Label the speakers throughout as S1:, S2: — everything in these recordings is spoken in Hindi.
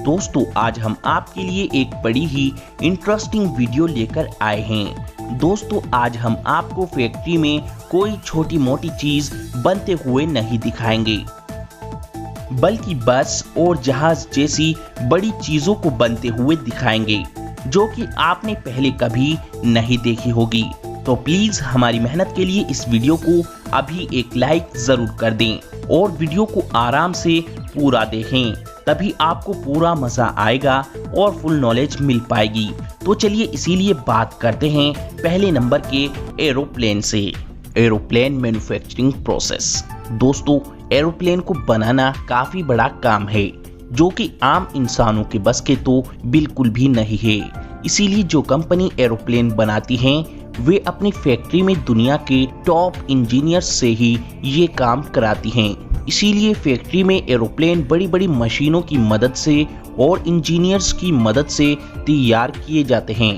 S1: दोस्तों आज हम आपके लिए एक बड़ी ही इंटरेस्टिंग वीडियो लेकर आए हैं। दोस्तों आज हम आपको फैक्ट्री में कोई छोटी मोटी चीज बनते हुए नहीं दिखाएंगे, बल्कि बस और जहाज जैसी बड़ी चीजों को बनते हुए दिखाएंगे जो कि आपने पहले कभी नहीं देखी होगी। तो प्लीज हमारी मेहनत के लिए इस वीडियो को अभी एक लाइक जरूर कर दें और वीडियो को आराम से पूरा देखें, तभी आपको पूरा मजा आएगा और फुल नॉलेज मिल पाएगी। तो चलिए इसीलिए बात करते हैं पहले नंबर के एरोप्लेन से। Aeroplane manufacturing process. दोस्तों एरोप्लेन को बनाना काफी बड़ा काम है जो कि आम इंसानों के बस के तो बिल्कुल भी नहीं है। इसीलिए जो कंपनी एरोप्लेन बनाती हैं वे अपनी फैक्ट्री में दुनिया के टॉप इंजीनियर्स से ही ये काम कराती हैं। इसीलिए फैक्ट्री में एरोप्लेन बड़ी बड़ी मशीनों की मदद से और इंजीनियर्स की मदद से तैयार किए जाते हैं।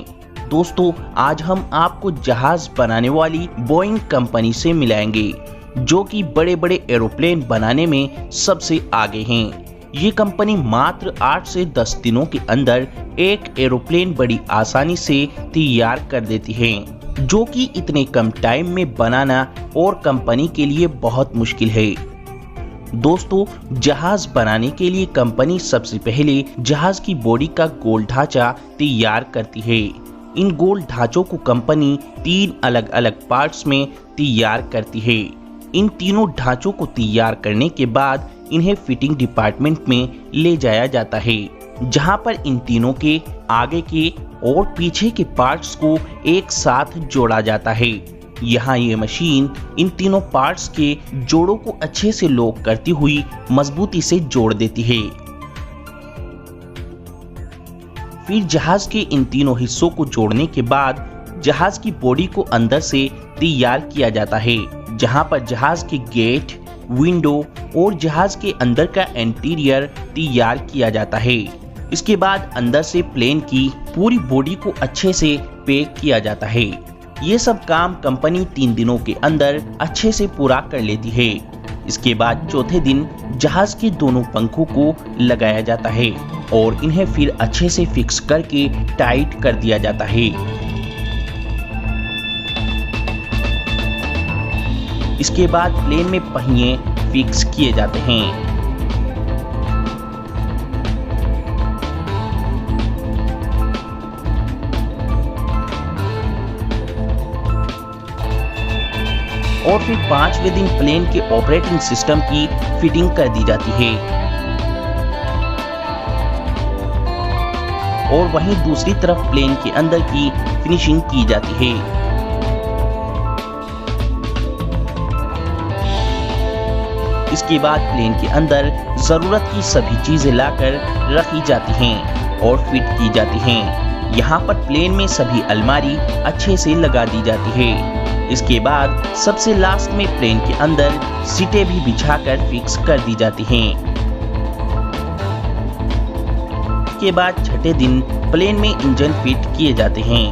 S1: दोस्तों आज हम आपको जहाज बनाने वाली बोइंग कंपनी से मिलाएंगे जो कि बड़े बड़े एरोप्लेन बनाने में सबसे आगे हैं। ये कंपनी मात्र 8 से 10 दिनों के अंदर एक एरोप्लेन बड़ी आसानी से तैयार कर देती है, जो कि इतने कम टाइम में बनाना और कंपनी के लिए बहुत मुश्किल है। दोस्तों जहाज बनाने के लिए कंपनी सबसे पहले जहाज की बॉडी का गोल ढांचा तैयार करती है। इन गोल ढांचों को कंपनी 3 अलग अलग पार्ट्स में तैयार करती है। इन तीनों ढांचों को तैयार करने के बाद इन्हें फिटिंग डिपार्टमेंट में ले जाया जाता है, जहां पर इन तीनों के आगे के और पीछे के पार्ट्स को एक साथ जोड़ा जाता है। यहाँ ये मशीन इन तीनों पार्ट्स के जोड़ों को अच्छे से लॉक करती हुई मजबूती से जोड़ देती है। फिर जहाज के इन तीनों हिस्सों को जोड़ने के बाद जहाज की बॉडी को अंदर से तैयार किया जाता है, जहां पर जहाज के गेट, विंडो और जहाज के अंदर का इंटीरियर तैयार किया जाता है। इसके बाद अंदर से प्लेन की पूरी बॉडी को अच्छे से पैक किया जाता है। ये सब काम कंपनी 3 दिनों के अंदर अच्छे से पूरा कर लेती है। इसके बाद चौथे दिन जहाज के दोनों पंखों को लगाया जाता है और इन्हें फिर अच्छे से फिक्स करके टाइट कर दिया जाता है। इसके बाद प्लेन में पहिए फिक्स किए जाते हैं। और फिर 5वें दिन प्लेन के ऑपरेटिंग सिस्टम की फिटिंग कर दी जाती है। और वहीं दूसरी तरफ प्लेन के अंदर की फिनिशिंग की जाती है। इसके बाद प्लेन के अंदर जरूरत की सभी चीजें लाकर रखी जाती हैं और फिट की जाती हैं। यहाँ पर प्लेन में सभी अलमारी अच्छे से लगा दी जाती है। इसके बाद सबसे लास्ट में प्लेन के अंदर सीटें भी बिछाकर फिक्स कर दी जाती हैं। इसके बाद छठे दिन प्लेन में इंजन फिट किए जाते हैं।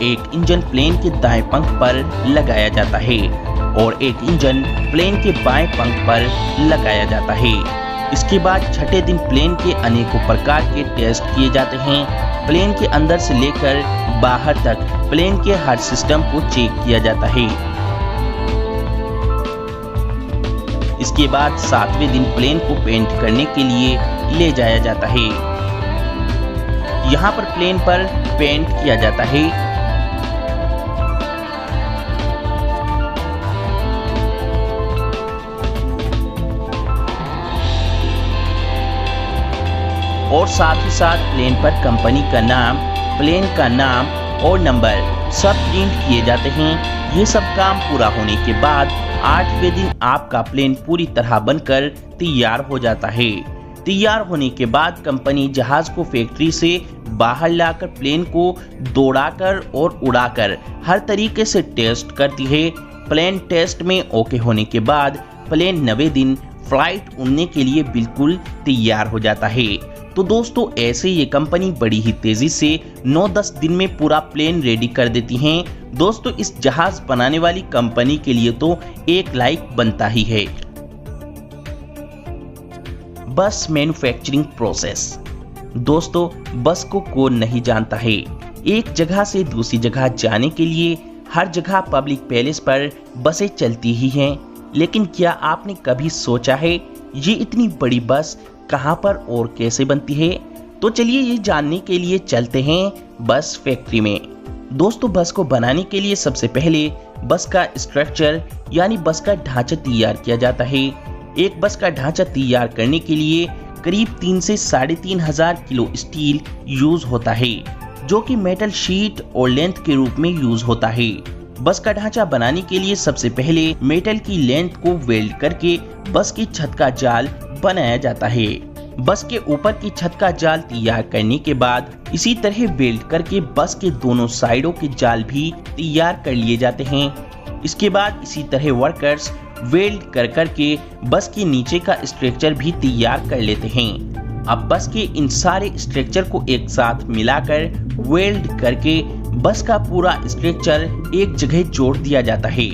S1: एक इंजन प्लेन के दाएं पंख पर लगाया जाता है और एक इंजन प्लेन के बाएं पंख पर लगाया जाता है। इसके बाद छठे दिन प्लेन के अनेकों प्रकार के टेस्ट किए जाते हैं। प्लेन के अंदर से लेकर बाहर तक प्लेन के हर सिस्टम को चेक किया जाता है। इसके बाद 7वें दिन प्लेन को पेंट करने के लिए ले जाया जाता है। यहाँ पर प्लेन पर पेंट किया जाता है। और साथ ही साथ प्लेन पर कंपनी का नाम, प्लेन का नाम और नंबर सब प्रिंट किए जाते हैं। ये सब काम पूरा होने के बाद 8वें दिन आपका प्लेन पूरी तरह बनकर तैयार हो जाता है। तैयार होने के बाद कंपनी जहाज को फैक्ट्री से बाहर लाकर प्लेन को दौड़ाकर और उड़ाकर हर तरीके से टेस्ट करती है। प्लेन टेस्ट में ओके होने के बाद प्लेन 9वें दिन फ्लाइट उड़ने के लिए बिल्कुल तैयार हो जाता है। तो दोस्तों ऐसे ये कंपनी बड़ी ही तेजी से 9-10 दिन में पूरा प्लेन रेडी कर देती हैं। दोस्तों इस जहाज बनाने वाली कंपनी के लिए तो एक लाइक बनता ही है। बस मैन्युफैक्चरिंग प्रोसेस। दोस्तों, बस को कौन नहीं जानता है। एक जगह से दूसरी जगह जाने के लिए हर जगह पब्लिक पैलेस पर बसें चलती ही हैं, लेकिन क्या आपने कभी सोचा है ये इतनी बड़ी बस कहां पर और कैसे बनती है? तो चलिए ये जानने के लिए चलते हैं बस फैक्ट्री में। दोस्तों, बस को बनाने के लिए सबसे पहले बस का स्ट्रक्चर यानी बस का ढांचा तैयार किया जाता है। एक बस का ढांचा तैयार करने के लिए करीब 3 से 3,500 किलो स्टील यूज होता है, जो कि मेटल शीट और लेंथ के रूप में यूज होता है। बस का ढांचा बनाने के लिए सबसे पहले मेटल की लेंथ को वेल्ड करके बस की छत का जाल बनाया जाता है। बस के ऊपर की छत का जाल तैयार करने के बाद इसी तरह वेल्ड करके बस के दोनों साइडों के जाल भी तैयार कर लिए जाते हैं। इसके बाद इसी तरह वर्कर्स वेल्ड कर करके बस के नीचे का स्ट्रक्चर भी तैयार कर लेते हैं। अब बस के इन सारे स्ट्रक्चर को एक साथ मिलाकर वेल्ड करके बस का पूरा स्ट्रक्चर एक जगह जोड़ दिया जाता है।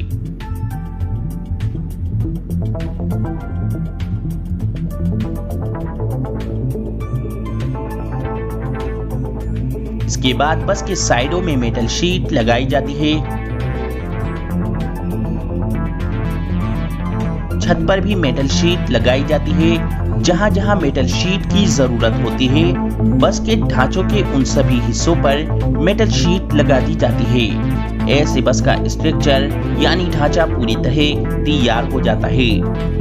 S1: इसके बाद बस के साइडों में मेटल शीट लगाई जाती है। छत पर भी मेटल शीट लगाई जाती है। जहां जहां मेटल शीट की जरूरत होती है, बस के ढांचों के उन सभी हिस्सों पर मेटल शीट लगा दी जाती है। ऐसे बस का स्ट्रक्चर यानी ढांचा पूरी तरह तैयार हो जाता है।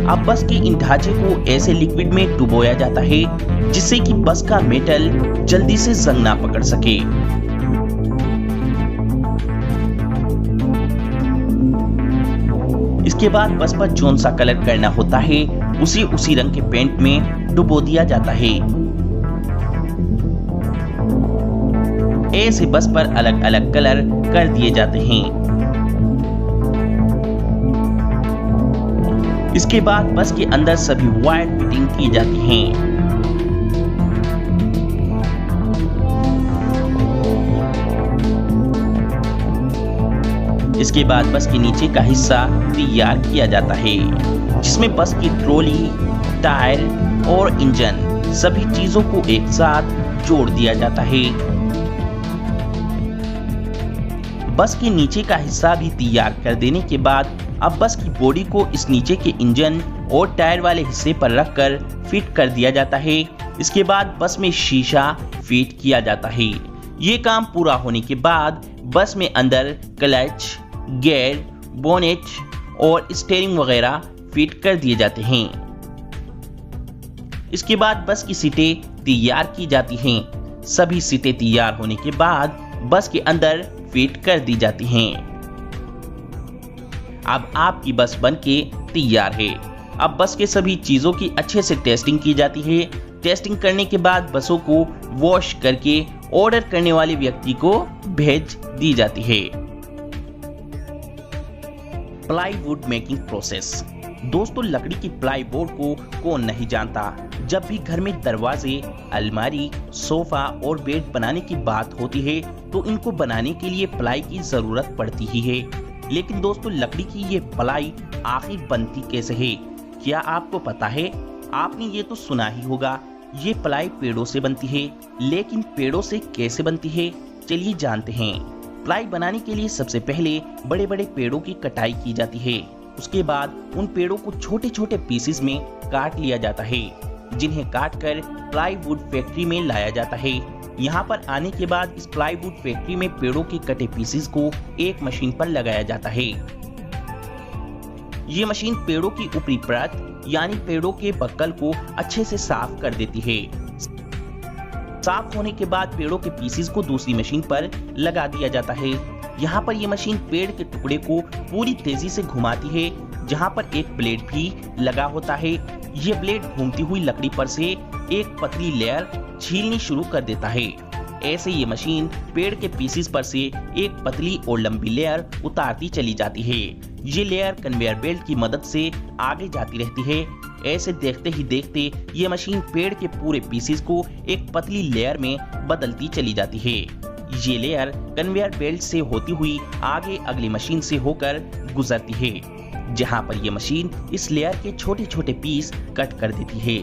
S1: अब बस के इन ढांचे को ऐसे लिक्विड में डुबोया जाता है जिससे कि बस का मेटल जल्दी से जंग ना पकड़ सके। इसके बाद बस पर जौन सा कलर करना होता है उसी रंग के पेंट में डुबो दिया जाता है। ऐसे बस पर अलग अलग कलर कर दिए जाते हैं। इसके बाद बस के अंदर सभी वायर फिटिंग की जाती हैं। इसके बाद बस के नीचे का हिस्सा तैयार किया जाता है, जिसमें बस की ट्रॉली, टायर और इंजन सभी चीजों को एक साथ जोड़ दिया जाता है। बस के नीचे का हिस्सा भी तैयार कर देने के बाद अब बस की बॉडी को इस नीचे के इंजन और टायर वाले हिस्से पर रखकर फिट कर दिया जाता है। इसके बाद बस में शीशा फिट किया जाता है। ये काम पूरा होने के बाद बस में अंदर क्लच, गियर, बोनेट और स्टीयरिंग वगैरह फिट कर दिए जाते हैं। इसके बाद बस की सीटें तैयार की जाती हैं। सभी सीटें तैयार होने के बाद बस के अंदर फिट कर दी जाती हैं। अब आपकी बस बनके तैयार है। अब बस के सभी चीजों की अच्छे से टेस्टिंग की जाती है। टेस्टिंग करने के बाद बसों को वॉश करके ऑर्डर करने वाले व्यक्ति को भेज दी जाती है। Plywood making process. दोस्तों, लकड़ी की प्लाई बोर्ड को कौन नहीं जानता। जब भी घर में दरवाजे, अलमारी, सोफा और बेड बनाने की बात होती है तो इनको बनाने के लिए प्लाई की जरूरत पड़ती ही है। लेकिन दोस्तों, लकड़ी की ये प्लाई आखिर बनती कैसे है? क्या आपको पता है? आपने ये तो सुना ही होगा, ये प्लाई पेड़ों से बनती है। लेकिन पेड़ों से कैसे बनती है, चलिए जानते हैं। प्लाई बनाने के लिए सबसे पहले बड़े बड़े पेड़ों की कटाई की जाती है। उसके बाद उन पेड़ों को छोटे छोटे पीसेस में काट लिया जाता है, जिन्हें काटकर प्लाईवुड फैक्ट्री में लाया जाता है। यहाँ पर आने के बाद इस प्लाईवुड फैक्ट्री में पेड़ों के कटे पीसेस को एक मशीन पर लगाया जाता है। ये मशीन पेड़ों की ऊपरी परत यानी पेड़ों के बक्कल को अच्छे से साफ कर देती है। साफ होने के बाद पेड़ों के पीसेस को दूसरी मशीन पर लगा दिया जाता है। यहाँ पर यह मशीन पेड़ के टुकड़े को पूरी तेजी से घुमाती है, जहाँ पर एक ब्लेड भी लगा होता है। ये ब्लेड घूमती हुई लकड़ी पर से एक पतली लेयर छीलनी शुरू कर देता है। ऐसे ये मशीन पेड़ के पीसेस पर से एक पतली और लंबी लेयर उतारती चली जाती है। ये लेयर कन्वेयर बेल्ट की मदद से आगे जाती रहती है। ऐसे देखते ही देखते ये मशीन पेड़ के पूरे पीसेस को एक पतली लेयर में बदलती चली जाती है। ये लेयर कन्वेयर बेल्ट से होती हुई आगे अगली मशीन से होकर गुजरती है, जहां पर ये मशीन इस लेयर के छोटे छोटे पीस कट कर देती है।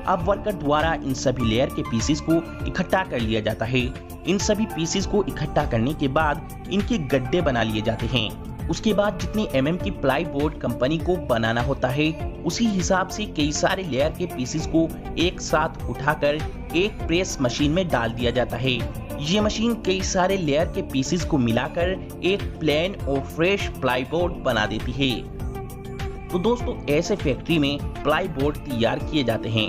S1: अब वर्कर द्वारा इन सभी लेयर के पीसेस को इकट्ठा कर लिया जाता है। इन सभी पीसेस को इकट्ठा करने के बाद इनके गड्ढे बना लिए जाते हैं। उसके बाद जितने mm की प्लाई बोर्ड कंपनी को बनाना होता है उसी हिसाब से कई सारे लेयर के पीसेस को एक साथ उठाकर एक प्रेस मशीन में डाल दिया जाता है। ये मशीन कई सारे लेयर के पीसेस को मिलाकर एक प्लेन और फ्रेश प्लाई बोर्ड बना देती है। तो दोस्तों ऐसे फैक्ट्री में प्लाई बोर्ड तैयार किए जाते हैं।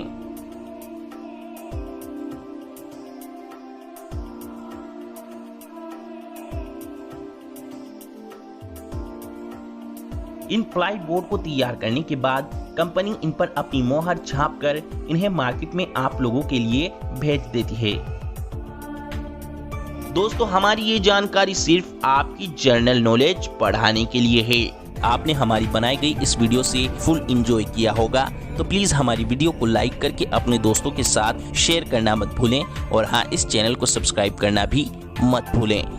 S1: इन प्लाई बोर्ड को तैयार करने के बाद कंपनी इन पर अपनी मोहर छापकर इन्हें मार्केट में आप लोगों के लिए भेज देती है। दोस्तों हमारी ये जानकारी सिर्फ आपकी जनरल नॉलेज बढ़ाने के लिए है। आपने हमारी बनाई गई इस वीडियो से फुल एंजॉय किया होगा, तो प्लीज हमारी वीडियो को लाइक करके अपने दोस्तों के साथ शेयर करना मत भूलें और हाँ, इस चैनल को सब्सक्राइब करना भी मत भूलें।